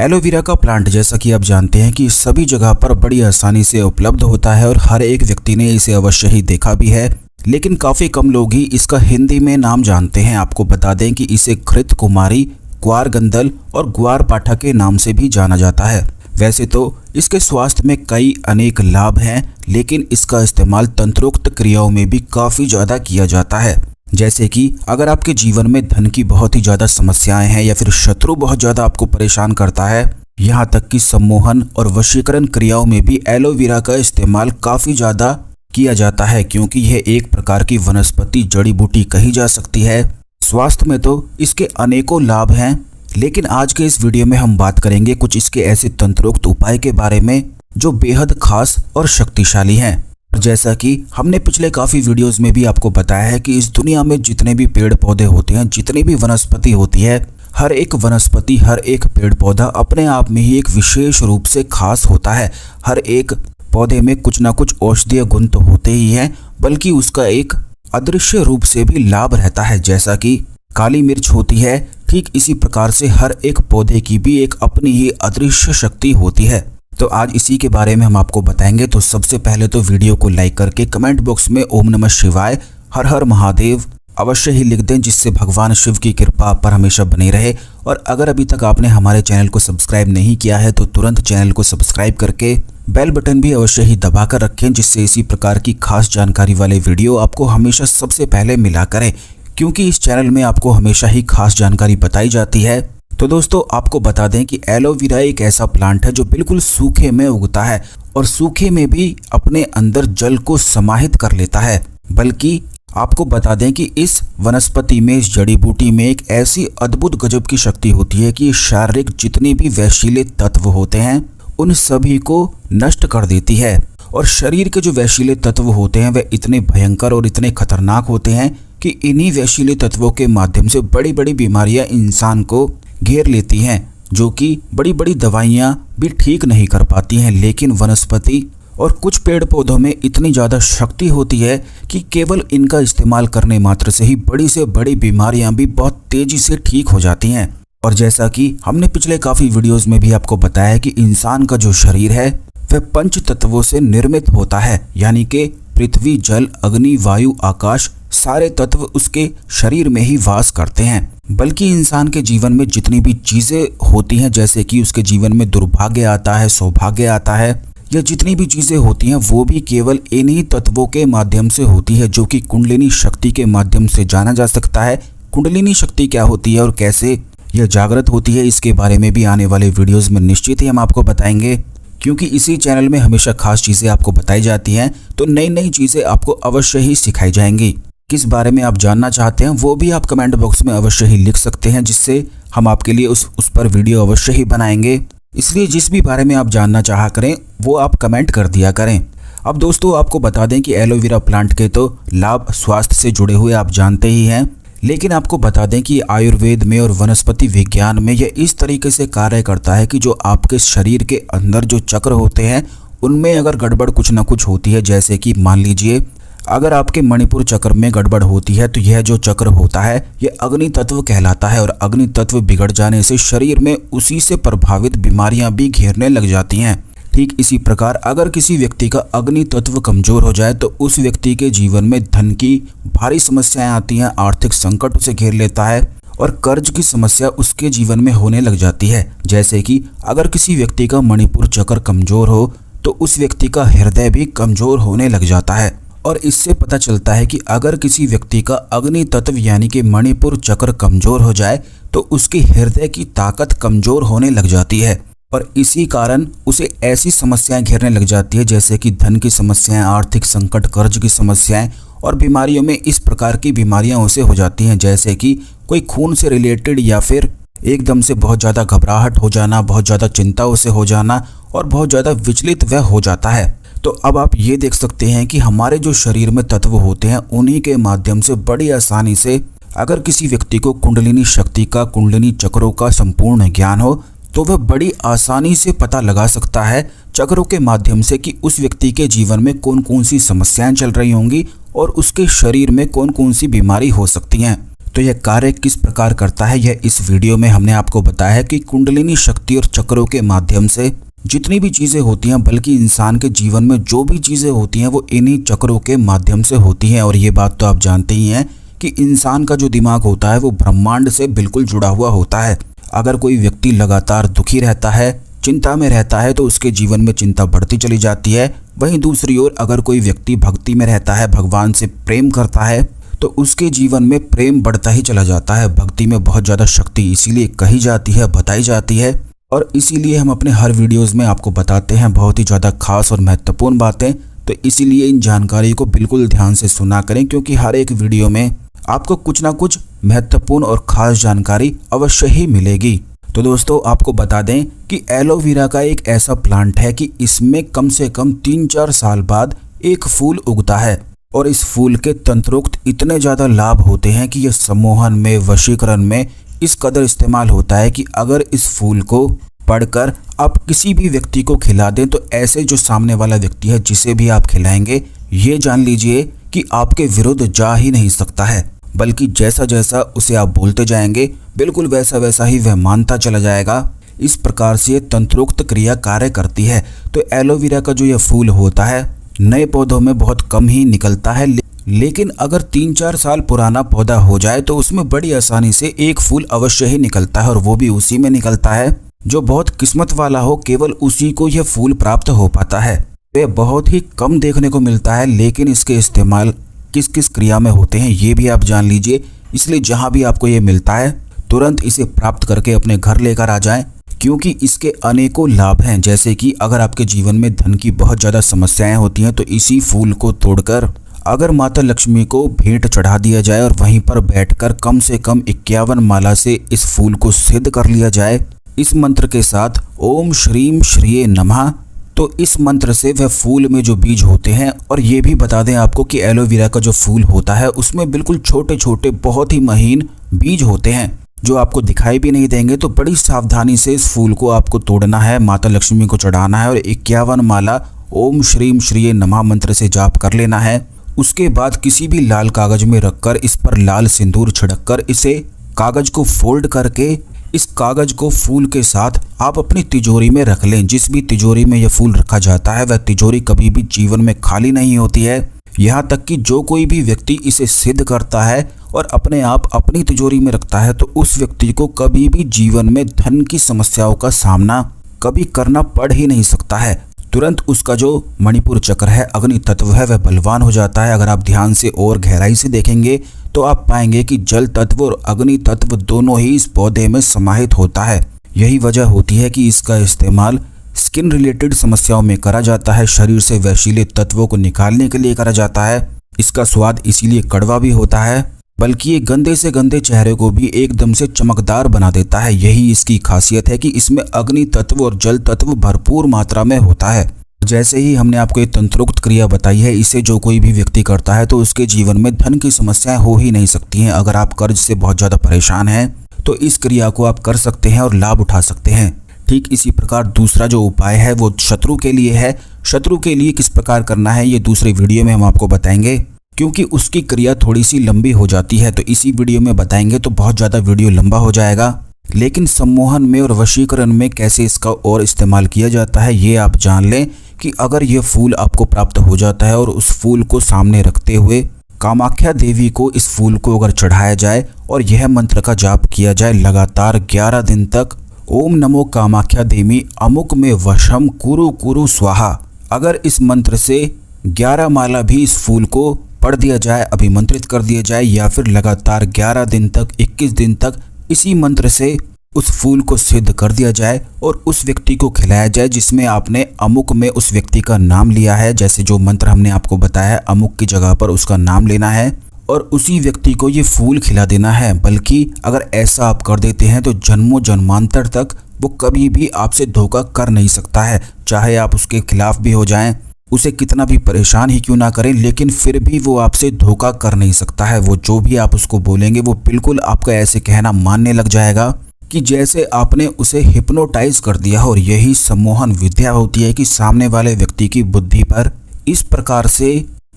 Aloe vera का plant जैसा कि आप जानते हैं कि सभी जगह पर बड़ी आसानी से उपलब्ध होता है और हर एक व्यक्ति ने इसे अवश्य ही देखा भी है, लेकिन काफ़ी कम लोग ही इसका हिंदी में नाम जानते हैं। आपको बता दें कि इसे घृत कुमारी, ग्वार गंदल और ग्वार पाठा के नाम से भी जाना जाता है। वैसे तो इसके स्वास्थ्य में कई अनेक लाभ हैं, लेकिन इसका इस्तेमाल तंत्रोक्त क्रियाओं में भी काफ़ी ज़्यादा किया जाता है। जैसे कि अगर आपके जीवन में धन की बहुत ही ज़्यादा समस्याएं हैं या फिर शत्रु बहुत ज़्यादा आपको परेशान करता है, यहाँ तक कि सम्मोहन और वशीकरण क्रियाओं में भी एलोवेरा का इस्तेमाल काफ़ी ज़्यादा किया जाता है, क्योंकि यह एक प्रकार की वनस्पति जड़ी बूटी कही जा सकती है। स्वास्थ्य में तो इसके अनेकों लाभ हैं, लेकिन आज के इस वीडियो में हम बात करेंगे कुछ इसके ऐसे तंत्रोक्त उपाय के बारे में जो बेहद खास और शक्तिशाली हैं। जैसा कि हमने पिछले काफ़ी वीडियोस में भी आपको बताया है कि इस दुनिया में जितने भी पेड़ पौधे होते हैं, जितनी भी वनस्पति होती है, हर एक वनस्पति, हर एक पेड़ पौधा अपने आप में ही एक विशेष रूप से खास होता है। हर एक पौधे में कुछ ना कुछ औषधीय गुण तो होते ही हैं, बल्कि उसका एक अदृश्य रूप से भी लाभ रहता है। जैसा कि काली मिर्च होती है, ठीक इसी प्रकार से हर एक पौधे की भी एक अपनी ही अदृश्य शक्ति होती है। तो आज इसी के बारे में हम आपको बताएंगे। तो सबसे पहले तो वीडियो को लाइक करके कमेंट बॉक्स में ओम नमः शिवाय, हर हर महादेव अवश्य ही लिख दें, जिससे भगवान शिव की कृपा आप पर हमेशा बनी रहे। और अगर अभी तक आपने हमारे चैनल को सब्सक्राइब नहीं किया है तो तुरंत चैनल को सब्सक्राइब करके बेल बटन भी अवश्य ही दबा कर रखें, जिससे इसी प्रकार की खास जानकारी वाले वीडियो आपको हमेशा सबसे पहले मिला करें, क्योंकि इस चैनल में आपको हमेशा ही खास जानकारी बताई जाती है। तो दोस्तों, आपको बता दें कि एलोवेरा एक ऐसा प्लांट है जो बिल्कुल सूखे में उगता है और सूखे में भी अपने अंदर जल को समाहित कर लेता है। बल्कि आपको बता दें कि इस वनस्पति में, इस जड़ी बूटी में एक ऐसी अद्भुत गजब की शक्ति होती है कि शारीरिक जितने भी वैशिले तत्व होते हैं उन सभी को नष्ट कर देती है। और शरीर के जो वैशिले तत्व होते हैं वे इतने भयंकर और इतने खतरनाक होते हैं कि इन्हीं वैशिले तत्वों के माध्यम से बड़ी बड़ी बीमारियां इंसान को घेर लेती हैं, जो कि बड़ी बड़ी दवाइयाँ भी ठीक नहीं कर पाती हैं। लेकिन वनस्पति और कुछ पेड़ पौधों में इतनी ज़्यादा शक्ति होती है कि केवल इनका इस्तेमाल करने मात्र से ही बड़ी से बड़ी बीमारियाँ भी बहुत तेज़ी से ठीक हो जाती हैं। और जैसा कि हमने पिछले काफ़ी वीडियोज़ में भी आपको बताया है कि इंसान का जो शरीर है वह पंच तत्वों से निर्मित होता है, यानी कि पृथ्वी, जल, अग्नि, वायु, आकाश, सारे तत्व उसके शरीर में ही वास करते हैं। बल्कि इंसान के जीवन में जितनी भी चीज़ें होती हैं, जैसे कि उसके जीवन में दुर्भाग्य आता है, सौभाग्य आता है, या जितनी भी चीज़ें होती हैं वो भी केवल इन्हीं तत्वों के माध्यम से होती है, जो कि कुंडलिनी शक्ति के माध्यम से जाना जा सकता है। कुंडलिनी शक्ति क्या होती है और कैसे यह जागृत होती है, इसके बारे में भी आने वाले वीडियोज़ में निश्चित ही हम आपको बताएंगे, क्योंकि इसी चैनल में हमेशा खास चीज़ें आपको बताई जाती हैं। तो नई नई चीज़ें आपको अवश्य ही सिखाई जाएंगी। किस बारे में आप जानना चाहते हैं वो भी आप कमेंट बॉक्स में अवश्य ही लिख सकते हैं, जिससे हम आपके लिए उस पर वीडियो अवश्य ही बनाएंगे। इसलिए जिस भी बारे में आप जानना चाहा करें वो आप कमेंट कर दिया करें। अब दोस्तों, आपको बता दें कि एलोवेरा प्लांट के तो लाभ स्वास्थ्य से जुड़े हुए आप जानते ही हैं, लेकिन आपको बता दें कि आयुर्वेद में और वनस्पति विज्ञान में यह इस तरीके से कार्य करता है कि जो आपके शरीर के अंदर जो चक्र होते हैं उनमें अगर गड़बड़ कुछ ना कुछ होती है, जैसे कि मान लीजिए अगर आपके मणिपुर चक्र में गड़बड़ होती है तो यह जो चक्र होता है यह अग्नि तत्व कहलाता है, और अग्नि तत्व बिगड़ जाने से शरीर में उसी से प्रभावित बीमारियां भी घेरने लग जाती हैं। ठीक इसी प्रकार अगर किसी व्यक्ति का अग्नि तत्व कमजोर हो जाए तो उस व्यक्ति के जीवन में धन की भारी समस्याएं आती हैं, आर्थिक संकट उसे घेर लेता है और कर्ज की समस्या उसके जीवन में होने लग जाती है। जैसे कि अगर किसी व्यक्ति का मणिपुर चक्र कमजोर हो तो उस व्यक्ति का हृदय भी कमजोर होने लग जाता है। और इससे पता चलता है कि अगर किसी व्यक्ति का अग्नि तत्व यानी कि मणिपुर चक्र कमजोर हो जाए तो उसके हृदय की ताकत कमजोर होने लग जाती है, और इसी कारण उसे ऐसी समस्याएं घेरने लग जाती है, जैसे कि धन की समस्याएं, आर्थिक संकट, कर्ज की समस्याएं और बीमारियों में इस प्रकार की बीमारियां उसे हो जाती हैं, जैसे कि कोई खून से रिलेटेड या फिर एकदम से बहुत ज़्यादा घबराहट हो जाना, बहुत ज़्यादा चिंता उसे हो जाना और बहुत ज़्यादा विचलित वह हो जाता है। तो अब आप ये देख सकते हैं कि हमारे जो शरीर में तत्व होते हैं उन्हीं के माध्यम से बड़ी आसानी से अगर किसी व्यक्ति को कुंडलिनी शक्ति का, कुंडलिनी चक्रों का संपूर्ण ज्ञान हो तो वह बड़ी आसानी से पता लगा सकता है चक्रों के माध्यम से कि उस व्यक्ति के जीवन में कौन कौन सी समस्याएं चल रही होंगी और उसके शरीर में कौन कौन सी बीमारी हो सकती हैं। तो यह कार्य किस प्रकार करता है, यह इस वीडियो में हमने आपको बताया है कि कुंडलिनी शक्ति और चक्रों के माध्यम से जितनी भी चीज़ें होती हैं, बल्कि इंसान के जीवन में जो भी चीज़ें होती हैं वो इन्हीं चक्रों के माध्यम से होती हैं। और ये बात तो आप जानते ही हैं कि इंसान का जो दिमाग होता है वो ब्रह्मांड से बिल्कुल जुड़ा हुआ होता है। अगर कोई व्यक्ति लगातार दुखी रहता है, चिंता में रहता है, तो उसके जीवन में चिंता बढ़ती चली जाती है। वहीं दूसरी ओर अगर कोई व्यक्ति भक्ति में रहता है, भगवान से प्रेम करता है, तो उसके जीवन में प्रेम बढ़ता ही चला जाता है। भक्ति में बहुत ज़्यादा शक्ति इसीलिए कही जाती है, बताई जाती है, और इसीलिए हम अपने हर वीडियोस में आपको बताते हैं बहुत ही ज़्यादा खास और महत्वपूर्ण बातें। तो इसीलिए इन जानकारी को बिल्कुल ध्यान से सुना करें, क्योंकि हर एक वीडियो में आपको कुछ ना कुछ महत्वपूर्ण और ख़ास जानकारी अवश्य ही मिलेगी। तो दोस्तों, आपको बता दें कि एलोवेरा का एक ऐसा प्लांट है कि इसमें कम से कम 3-4 साल बाद एक फूल उगता है, और इस फूल के तंत्रोक्त इतने ज़्यादा लाभ होते हैं कि यह सम्मोहन में, वशीकरण में इस कदर इस्तेमाल होता है कि अगर इस फूल को पढ़कर आप किसी भी व्यक्ति को खिला दें, तो ऐसे जो सामने वाला व्यक्ति है जिसे भी आप खिलाएंगे, ये जान लीजिए कि आपके विरुद्ध जा ही नहीं सकता है, बल्कि जैसा जैसा उसे आप बोलते जाएंगे बिल्कुल वैसा वैसा ही वह मानता चला जाएगा। इस प्रकार से तंत्रोक्त क्रिया कार्य करती है। तो एलोवेरा का जो यह फूल होता है नए पौधों में बहुत कम ही निकलता है, लेकिन अगर 3-4 साल पुराना पौधा हो जाए तो उसमें बड़ी आसानी से एक फूल अवश्य ही निकलता है, और वो भी उसी में निकलता है जो बहुत किस्मत वाला हो, केवल उसी को यह फूल प्राप्त हो पाता है। यह बहुत ही कम देखने को मिलता है, लेकिन इसके इस्तेमाल किस किस क्रिया में होते हैं ये भी आप जान लीजिए। इसलिए जहाँ भी आपको ये मिलता है तुरंत इसे प्राप्त करके अपने घर लेकर आ जाएं, क्योंकि इसके अनेकों लाभ हैं। जैसे कि अगर आपके जीवन में धन की बहुत ज़्यादा समस्याएं होती हैं, तो इसी फूल को तोड़कर अगर माता लक्ष्मी को भेंट चढ़ा दिया जाए और वहीं पर बैठकर कम से कम 51 माला से इस फूल को सिद्ध कर लिया जाए इस मंत्र के साथ, ओम श्रीम श्रीये नमः, तो इस मंत्र से वह फूल में जो बीज होते हैं, और ये भी बता दें आपको कि एलोवेरा का जो फूल होता है उसमें बिल्कुल छोटे छोटे बहुत ही महीन बीज होते हैं जो आपको दिखाई भी नहीं देंगे। तो बड़ी सावधानी से इस फूल को आपको तोड़ना है, माता लक्ष्मी को चढ़ाना है और 51 माला ओम श्रीम श्रीये नमः मंत्र से जाप कर लेना है। उसके बाद किसी भी लाल कागज में रखकर इस पर लाल सिंदूर छिड़ककर इसे कागज को फोल्ड करके इस कागज को फूल के साथ आप अपनी तिजोरी में रख लें। जिस भी तिजोरी में यह फूल रखा जाता है वह तिजोरी कभी भी जीवन में खाली नहीं होती है। यहाँ तक कि जो कोई भी व्यक्ति इसे सिद्ध करता है और अपने आप अपनी तिजोरी में रखता है, तो उस व्यक्ति को कभी भी जीवन में धन की समस्याओं का सामना कभी करना पड़ ही नहीं सकता है। तुरंत उसका जो मणिपुर चक्र है, अग्नि तत्व है, वह बलवान हो जाता है। अगर आप ध्यान से और गहराई से देखेंगे तो आप पाएंगे कि जल तत्व और अग्नि तत्व दोनों ही इस पौधे में समाहित होता है। यही वजह होती है कि इसका इस्तेमाल स्किन रिलेटेड समस्याओं में करा जाता है, शरीर से वैशिले तत्वों को निकालने के लिए करा जाता है। इसका स्वाद इसीलिए कड़वा भी होता है, बल्कि ये गंदे से गंदे चेहरे को भी एकदम से चमकदार बना देता है। यही इसकी खासियत है कि इसमें अग्नि तत्व और जल तत्व भरपूर मात्रा में होता है। जैसे ही हमने आपको ये तंत्रोक्त क्रिया बताई है, इसे जो कोई भी व्यक्ति करता है तो उसके जीवन में धन की समस्याएं हो ही नहीं सकती हैं। अगर आप कर्ज से बहुत ज़्यादा परेशान हैं तो इस क्रिया को आप कर सकते हैं और लाभ उठा सकते हैं। ठीक इसी प्रकार दूसरा जो उपाय है वो शत्रु के लिए है। शत्रु के लिए किस प्रकार करना है ये दूसरे वीडियो में हम आपको बताएंगे, क्योंकि उसकी क्रिया थोड़ी सी लंबी हो जाती है। तो इसी वीडियो में बताएंगे तो बहुत ज़्यादा वीडियो लंबा हो जाएगा। लेकिन सम्मोहन में और वशीकरण में कैसे इसका और इस्तेमाल किया जाता है ये आप जान लें कि अगर यह फूल आपको प्राप्त हो जाता है और उस फूल को सामने रखते हुए कामाख्या देवी को इस फूल को अगर चढ़ाया जाए और यह मंत्र का जाप किया जाए लगातार 11 दिन तक, ओम नमो कामाख्या देवी अमुक में वशम कुरु कुरु स्वाहा, अगर इस मंत्र से 11 माला भी इस फूल को पढ़ दिया जाए, अभिमंत्रित कर दिया जाए, या फिर लगातार 11 दिन तक 21 दिन तक इसी मंत्र से उस फूल को सिद्ध कर दिया जाए और उस व्यक्ति को खिलाया जाए जिसमें आपने अमुक में उस व्यक्ति का नाम लिया है। जैसे जो मंत्र हमने आपको बताया है, अमुक की जगह पर उसका नाम लेना है और उसी व्यक्ति को ये फूल खिला देना है। बल्कि अगर ऐसा आप कर देते हैं तो जन्मों जन्मांतर तक वो कभी भी आपसे धोखा कर नहीं सकता है। चाहे आप उसके खिलाफ भी हो जाएं, उसे कितना भी परेशान ही क्यों ना करें, लेकिन फिर भी वो आपसे धोखा कर नहीं सकता है। वो जो भी आप उसको बोलेंगे वो बिल्कुल आपका ऐसे कहना मानने लग जाएगा कि जैसे आपने उसे हिप्नोटाइज कर दिया हो। और यही सम्मोहन विद्या होती है कि सामने वाले व्यक्ति की बुद्धि पर इस प्रकार से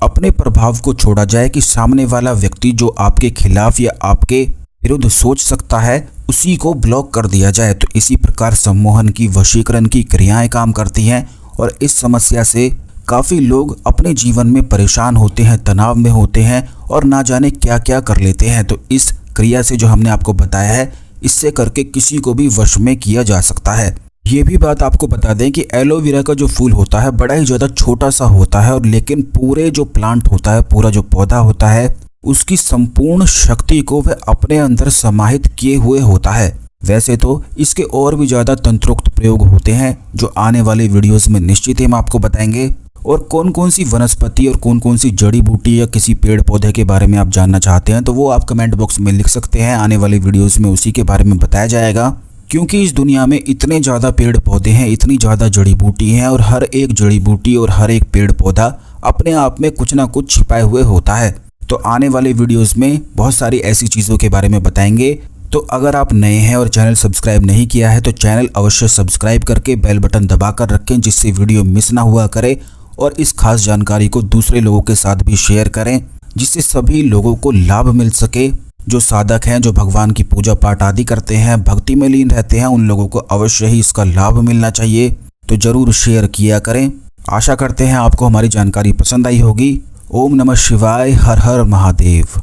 अपने प्रभाव को छोड़ा जाए कि सामने वाला व्यक्ति जो आपके खिलाफ या आपके विरुद्ध सोच सकता है उसी को ब्लॉक कर दिया जाए। तो इसी प्रकार सम्मोहन की, वशीकरण की क्रियाएं काम करती हैं और इस समस्या से काफ़ी लोग अपने जीवन में परेशान होते हैं, तनाव में होते हैं और ना जाने क्या क्या कर लेते हैं। तो इस क्रिया से जो हमने आपको बताया है, इससे करके किसी को भी वश में किया जा सकता है। ये भी बात आपको बता दें कि एलोवेरा का जो फूल होता है बड़ा ही ज़्यादा छोटा सा होता है और लेकिन पूरे जो प्लांट होता है, पूरा जो पौधा होता है, उसकी संपूर्ण शक्ति को वह अपने अंदर समाहित किए हुए होता है। वैसे तो इसके और भी ज़्यादा तंत्रोक्त प्रयोग होते हैं जो आने वाले वीडियोस में निश्चित ही हम आपको बताएंगे। और कौन कौन सी वनस्पति और कौन कौन सी जड़ी बूटी या किसी पेड़ पौधे के बारे में आप जानना चाहते हैं तो वो आप कमेंट बॉक्स में लिख सकते हैं। आने वाले वीडियोस में उसी के बारे में बताया जाएगा, क्योंकि इस दुनिया में इतने ज़्यादा पेड़ पौधे हैं, इतनी ज़्यादा जड़ी बूटी हैं और हर एक जड़ी बूटी और हर एक पेड़ पौधा अपने आप में कुछ ना कुछ छिपाए हुए होता है। तो आने वाले वीडियोस में बहुत सारी ऐसी चीज़ों के बारे में बताएंगे। तो अगर आप नए हैं और चैनल सब्सक्राइब नहीं किया है तो चैनल अवश्य सब्सक्राइब करके बेल बटन दबा कर रखें, जिससे वीडियो मिस ना हुआ करे और इस खास जानकारी को दूसरे लोगों के साथ भी शेयर करें, जिससे सभी लोगों को लाभ मिल सके। जो साधक हैं, जो भगवान की पूजा पाठ आदि करते हैं, भक्ति में लीन रहते हैं, उन लोगों को अवश्य ही इसका लाभ मिलना चाहिए। तो जरूर शेयर किया करें। आशा करते हैं आपको हमारी जानकारी पसंद आई होगी। ओम नमः शिवाय, हर हर महादेव।